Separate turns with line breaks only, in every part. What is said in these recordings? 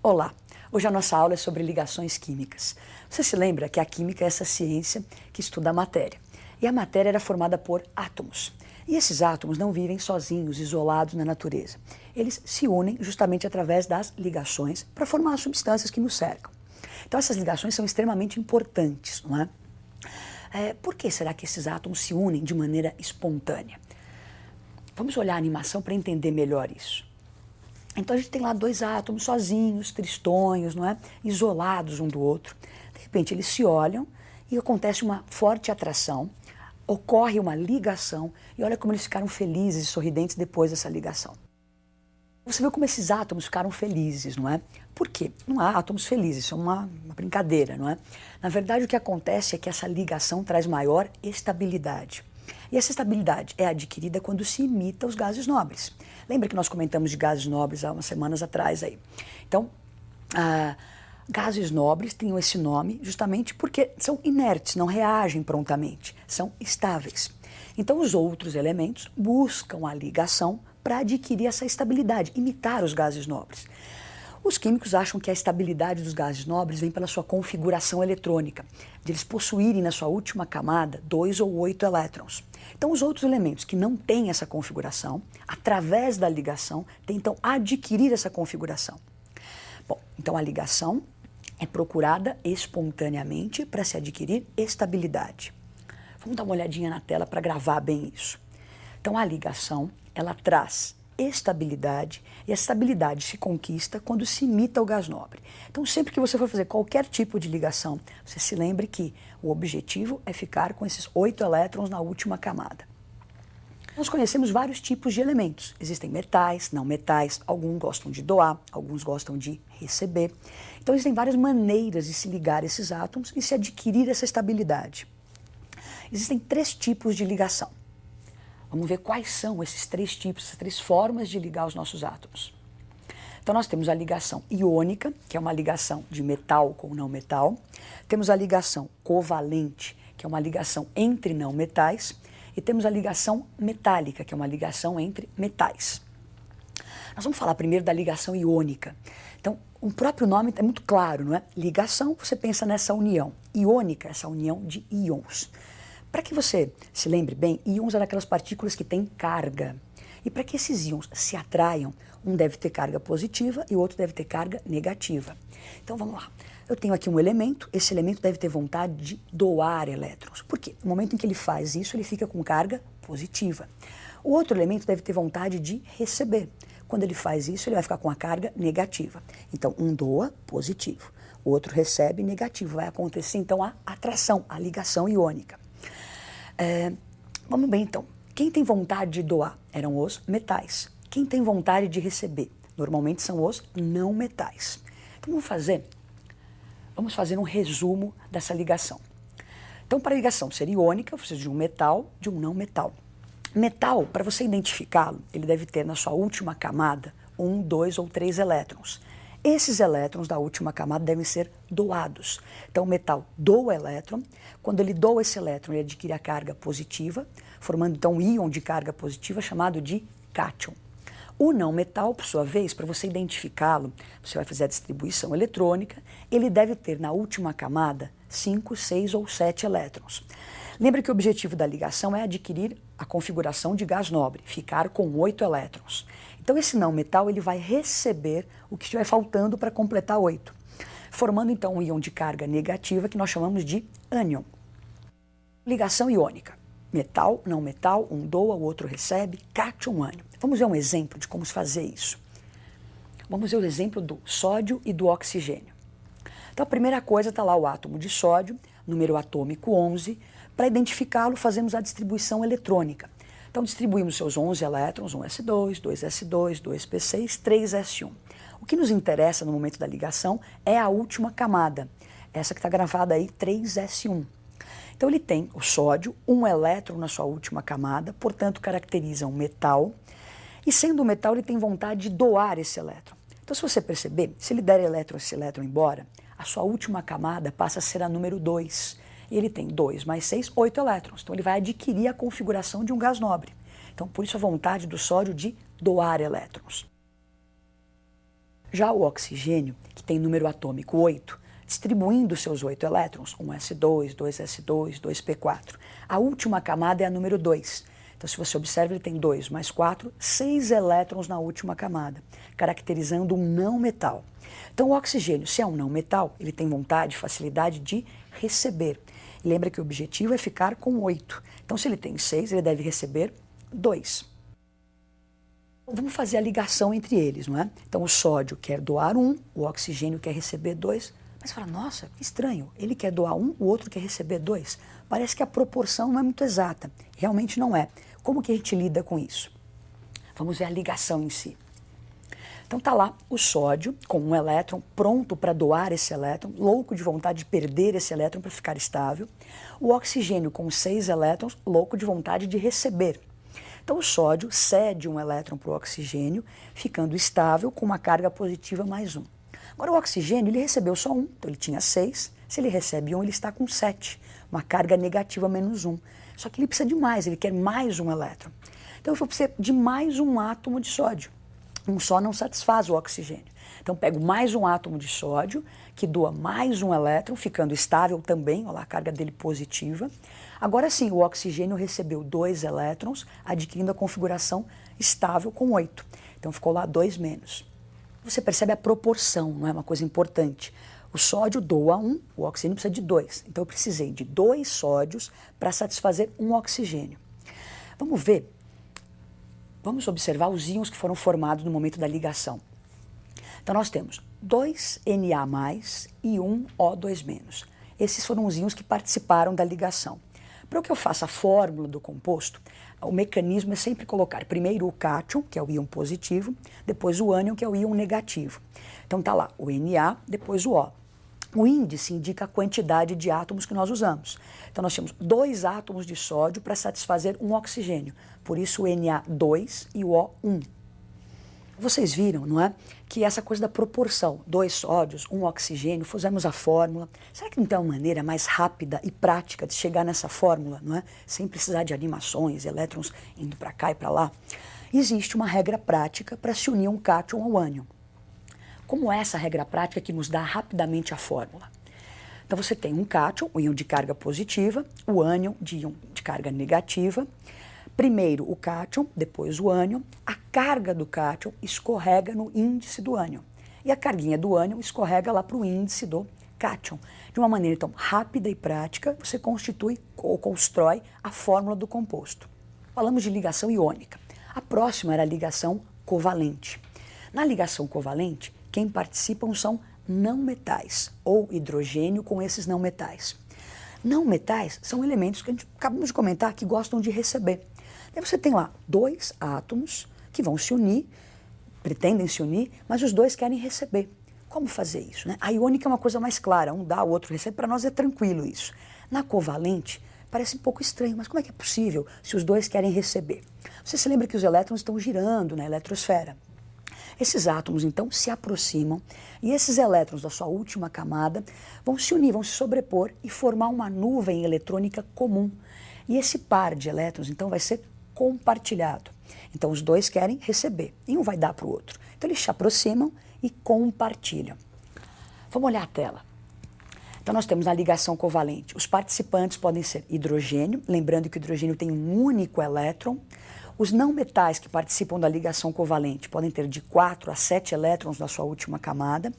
Olá! Hoje a nossa aula é sobre ligações químicas. Você se lembra que a química é essa ciência que estuda a matéria. E a matéria era formada por átomos. E esses átomos não vivem sozinhos, isolados na natureza. Eles se unem justamente através das ligações para formar as substâncias que nos cercam. Então essas ligações são extremamente importantes, não é? Por que será que esses átomos se unem de maneira espontânea? Vamos olhar a animação para entender melhor isso. Então a gente tem lá dois átomos sozinhos, tristonhos, não é? Isolados um do outro. De repente eles se olham e acontece uma forte atração, ocorre uma ligação e olha como eles ficaram felizes e sorridentes depois dessa ligação. Você viu como esses átomos ficaram felizes, não é? Por quê? Não há átomos felizes, isso é uma brincadeira, não é? Na verdade o que acontece é que essa ligação traz maior estabilidade. E essa estabilidade é adquirida quando se imita os gases nobres. Lembra que nós comentamos de gases nobres há umas semanas atrás aí? Então, gases nobres têm esse nome justamente porque são inertes, não reagem prontamente, são estáveis. Então, os outros elementos buscam a ligação para adquirir essa estabilidade, imitar os gases nobres. Os químicos acham que a estabilidade dos gases nobres vem pela sua configuração eletrônica, de eles possuírem na sua última camada 2 ou 8 elétrons. Então, os outros elementos que não têm essa configuração, através da ligação, tentam adquirir essa configuração. Bom, então a ligação é procurada espontaneamente para se adquirir estabilidade. Vamos dar uma olhadinha na tela para gravar bem isso. Então, a ligação, ela traz estabilidade, e a estabilidade se conquista quando se imita o gás nobre. Então, sempre que você for fazer qualquer tipo de ligação, você se lembre que o objetivo é ficar com esses 8 elétrons na última camada. Nós conhecemos vários tipos de elementos. Existem metais, não metais, alguns gostam de doar, alguns gostam de receber. Então, existem várias maneiras de se ligar esses átomos e se adquirir essa estabilidade. Existem 3 tipos de ligação. Vamos ver quais são esses 3 tipos, essas 3 formas de ligar os nossos átomos. Então nós temos a ligação iônica, que é uma ligação de metal com não metal. Temos a ligação covalente, que é uma ligação entre não metais. E temos a ligação metálica, que é uma ligação entre metais. Nós vamos falar primeiro da ligação iônica. Então, o próprio nome é muito claro, não é? Ligação, você pensa nessa união. Iônica, essa união de íons. Para que você se lembre bem, íons são aquelas partículas que têm carga. E para que esses íons se atraiam, um deve ter carga positiva e o outro deve ter carga negativa. Então vamos lá. Eu tenho aqui um elemento, esse elemento deve ter vontade de doar elétrons. Por quê? No momento em que ele faz isso, ele fica com carga positiva. O outro elemento deve ter vontade de receber. Quando ele faz isso, ele vai ficar com a carga negativa. Então, um doa, positivo. O outro recebe, negativo. Vai acontecer, então, a atração, a ligação iônica. Vamos bem então, quem tem vontade de doar eram os metais, quem tem vontade de receber normalmente são os não metais. Então vamos fazer um resumo dessa ligação. Então para a ligação ser iônica, eu preciso de um metal, de um não metal. Metal, para você identificá-lo, ele deve ter na sua última camada 1, 2 ou 3 elétrons. Esses elétrons da última camada devem ser doados. Então, o metal doa elétron. Quando ele doa esse elétron, ele adquire a carga positiva, formando então um íon de carga positiva chamado de cátion. O não metal, por sua vez, para você identificá-lo, você vai fazer a distribuição eletrônica, ele deve ter na última camada 5, 6 ou 7 elétrons. Lembra que o objetivo da ligação é adquirir a configuração de gás nobre, ficar com 8 elétrons. Então esse não metal ele vai receber o que estiver faltando para completar 8, formando então um íon de carga negativa que nós chamamos de ânion. Ligação iônica. Metal, não metal, um doa, o outro recebe, cátion, ânion. Vamos ver um exemplo de como se fazer isso. Vamos ver o exemplo do sódio e do oxigênio. Então a primeira coisa está lá o átomo de sódio, número atômico 11. Para identificá-lo, fazemos a distribuição eletrônica. Então, distribuímos seus 11 elétrons, 1s2, 2s2, 2p6, 3s1. O que nos interessa no momento da ligação é a última camada, essa que está gravada aí, 3s1. Então, ele tem o sódio, um elétron na sua última camada, portanto, caracteriza um metal. E sendo um metal, ele tem vontade de doar esse elétron. Então, se você perceber, se ele der esse elétron embora, a sua última camada passa a ser a número 2. E ele tem 2 mais 6, 8 elétrons. Então, ele vai adquirir a configuração de um gás nobre. Então, por isso a vontade do sódio de doar elétrons. Já o oxigênio, que tem número atômico 8, distribuindo seus 8 elétrons, 1s2, 2s2, 2p4. A última camada é a número 2. Então, se você observa, ele tem 2 mais 4, 6 elétrons na última camada, caracterizando um não metal. Então, o oxigênio, se é um não metal, ele tem vontade, facilidade de receber. E lembra que o objetivo é ficar com 8. Então, se ele tem 6, ele deve receber 2. Vamos fazer a ligação entre eles, não é? Então, o sódio quer doar 1, o oxigênio quer receber 2. Mas você fala, nossa, que estranho, ele quer doar 1, o outro quer receber 2. Parece que a proporção não é muito exata. Realmente não é. Como que a gente lida com isso? Vamos ver a ligação em si. Então tá lá o sódio com um elétron pronto para doar esse elétron, louco de vontade de perder esse elétron para ficar estável. O oxigênio com 6 elétrons, louco de vontade de receber. Então o sódio cede um elétron para o oxigênio, ficando estável com uma carga positiva mais 1. Agora o oxigênio, ele recebeu só 1, então ele tinha 6. Se ele recebe 1, ele está com 7, uma carga negativa menos 1. Só que ele precisa de mais, ele quer mais um elétron. Então eu vou precisar de mais um átomo de sódio. Um só não satisfaz o oxigênio. Então pego mais um átomo de sódio, que doa mais um elétron, ficando estável também, olha lá a carga dele positiva. Agora sim, o oxigênio recebeu 2 elétrons, adquirindo a configuração estável com 8. Então ficou lá 2 menos. Você percebe a proporção, não é uma coisa importante. O sódio doa 1, o oxigênio precisa de 2. Então eu precisei de 2 sódios para satisfazer um oxigênio. Vamos ver. Vamos observar os íons que foram formados no momento da ligação. Então nós temos 2 Na+ e 1 O2-. Esses foram os íons que participaram da ligação. Para que eu faça a fórmula do composto, o mecanismo é sempre colocar primeiro o cátion, que é o íon positivo, depois o ânion, que é o íon negativo. Então tá lá o Na, depois o O. O índice indica a quantidade de átomos que nós usamos. Então nós temos 2 átomos de sódio para satisfazer um oxigênio. Por isso o Na2 e o O1. Vocês viram, não é? Que essa coisa da proporção, 2 sódios, 1 oxigênio, fizemos a fórmula. Será que não tem uma maneira mais rápida e prática de chegar nessa fórmula, não é? Sem precisar de animações, elétrons indo para cá e para lá? Existe uma regra prática para se unir um cátion ao ânion. Como é essa regra prática que nos dá rapidamente a fórmula? Então você tem um cátion, o íon de carga positiva, o ânion de íon de carga negativa. Primeiro o cátion, depois o ânion. A carga do cátion escorrega no índice do ânion. E a carguinha do ânion escorrega lá para o índice do cátion. De uma maneira, então, rápida e prática, você constitui ou constrói a fórmula do composto. Falamos de ligação iônica. A próxima era a ligação covalente. Na ligação covalente, quem participam são não metais, ou hidrogênio com esses não metais. Não metais são elementos que a gente acabamos de comentar que gostam de receber. Aí você tem lá 2 átomos que vão se unir, pretendem se unir, mas os 2 querem receber. Como fazer isso, né? A iônica é uma coisa mais clara, um dá, o outro recebe, para nós é tranquilo isso. Na covalente, parece um pouco estranho, mas como é que é possível se os 2 querem receber? Você se lembra que os elétrons estão girando na eletrosfera. Esses átomos, então, se aproximam e esses elétrons da sua última camada vão se unir, vão se sobrepor e formar uma nuvem eletrônica comum. E esse par de elétrons, então, vai ser compartilhado. Então, os 2 querem receber e um vai dar para o outro. Então, eles se aproximam e compartilham. Vamos olhar a tela. Então, nós temos a ligação covalente. Os participantes podem ser hidrogênio, lembrando que o hidrogênio tem um único elétron. Os não metais que participam da ligação covalente podem ter de 4 a 7 elétrons na sua última camada.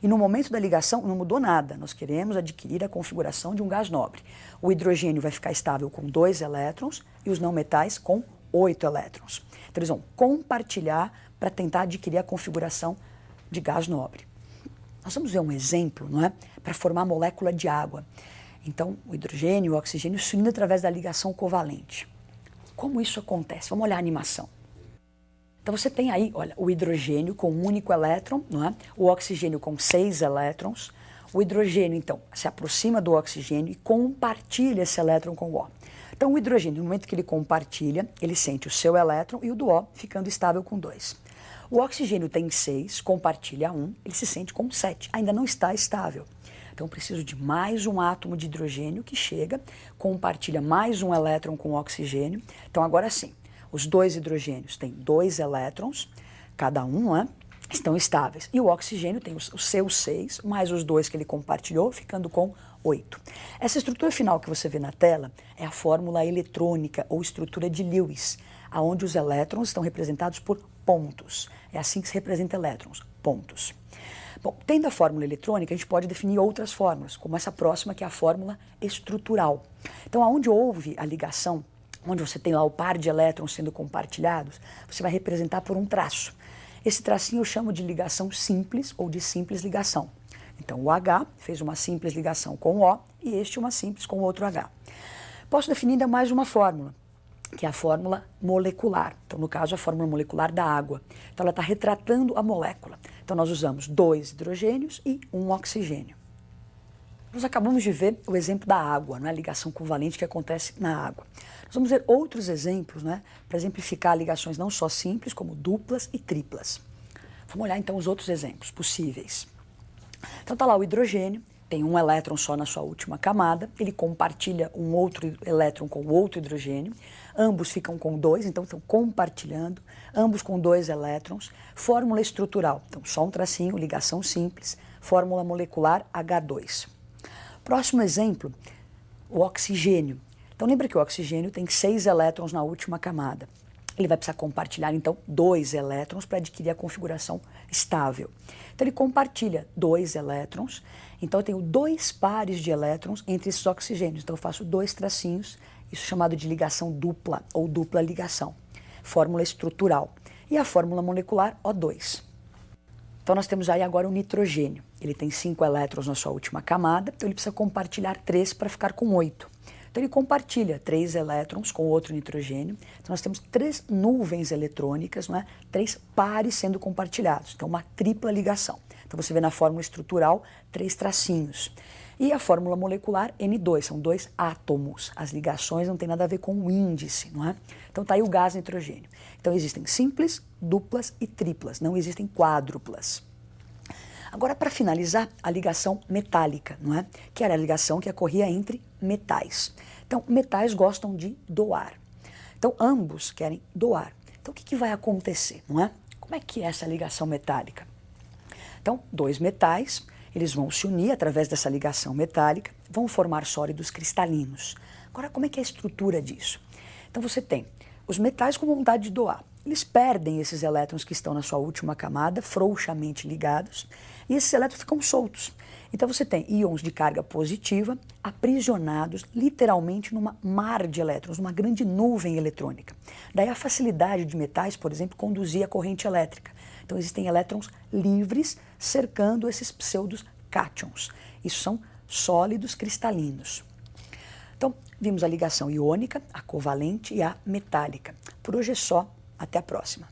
E no momento da ligação não mudou nada. Nós queremos adquirir a configuração de um gás nobre. O hidrogênio vai ficar estável com 2 elétrons e os não metais com 8 elétrons. Então eles vão compartilhar para tentar adquirir a configuração de gás nobre. Nós vamos ver um exemplo, não é? Para formar a molécula de água. Então o hidrogênio e o oxigênio se unindo através da ligação covalente. Como isso acontece? Vamos olhar a animação. Então você tem aí, olha, o hidrogênio com um único elétron, não é? O oxigênio com 6 elétrons. O hidrogênio, então, se aproxima do oxigênio e compartilha esse elétron com o O. Então o hidrogênio, no momento que ele compartilha, ele sente o seu elétron e o do O ficando estável com 2. O oxigênio tem 6, compartilha 1, ele se sente com 7, ainda não está estável. Então, eu preciso de mais um átomo de hidrogênio que chega, compartilha mais um elétron com o oxigênio. Então, agora sim, os 2 hidrogênios têm 2 elétrons, cada um, né? estão estáveis. E o oxigênio tem os seus 6, mais os 2 que ele compartilhou, ficando com 8. Essa estrutura final que você vê na tela é a fórmula eletrônica ou estrutura de Lewis, onde os elétrons estão representados por pontos. É assim que se representa elétrons, pontos. Bom, tendo a fórmula eletrônica, a gente pode definir outras fórmulas, como essa próxima, que é a fórmula estrutural. Então, aonde houve a ligação, onde você tem lá o par de elétrons sendo compartilhados, você vai representar por um traço. Esse tracinho eu chamo de ligação simples ou de simples ligação. Então, o H fez uma simples ligação com o O e este uma simples com o outro H. Posso definir ainda mais uma fórmula, que é a fórmula molecular. Então, no caso, a fórmula molecular da água. Então, ela está retratando a molécula. Então, nós usamos 2 hidrogênios e 1 oxigênio. Nós acabamos de ver o exemplo da água, a ligação covalente que acontece na água. Nós vamos ver outros exemplos, para exemplificar ligações não só simples, como duplas e triplas. Vamos olhar então os outros exemplos possíveis. Então está lá o hidrogênio, tem um elétron só na sua última camada, ele compartilha um outro elétron com outro hidrogênio, ambos ficam com 2, então estão compartilhando, ambos com 2 elétrons, fórmula estrutural, então só um tracinho, ligação simples, fórmula molecular H2. Próximo exemplo, o oxigênio. Então lembra que o oxigênio tem 6 elétrons na última camada. Ele vai precisar compartilhar, então, 2 elétrons para adquirir a configuração estável. Então ele compartilha 2 elétrons, então eu tenho 2 pares de elétrons entre esses oxigênios. Então eu faço 2 tracinhos, isso é chamado de ligação dupla ou dupla ligação. Fórmula estrutural. E a fórmula molecular O2. Então nós temos aí agora o nitrogênio. Ele tem 5 elétrons na sua última camada, então ele precisa compartilhar 3 para ficar com 8. Então ele compartilha 3 elétrons com outro nitrogênio. Então nós temos 3 nuvens eletrônicas, 3 pares sendo compartilhados. Então uma tripla ligação. Então você vê na fórmula estrutural 3 tracinhos. E a fórmula molecular N2, são 2 átomos. As ligações não têm nada a ver com o índice, Então está aí o gás nitrogênio. Então existem simples, duplas e triplas, não existem quádruplas. Agora, para finalizar, a ligação metálica, que era a ligação que ocorria entre metais. Então, metais gostam de doar. Então, ambos querem doar. Então, o que vai acontecer, Como é que é essa ligação metálica? Então, 2 metais, eles vão se unir através dessa ligação metálica, vão formar sólidos cristalinos. Agora, como é que é a estrutura disso? Então, você tem os metais com vontade de doar. Eles perdem esses elétrons que estão na sua última camada, frouxamente ligados, e esses elétrons ficam soltos. Então você tem íons de carga positiva aprisionados literalmente numa mar de elétrons, numa grande nuvem eletrônica. Daí a facilidade de metais, por exemplo, conduzir a corrente elétrica. Então existem elétrons livres cercando esses pseudos cátions. Isso são sólidos cristalinos. Então vimos a ligação iônica, a covalente e a metálica. Por hoje é só. Até a próxima.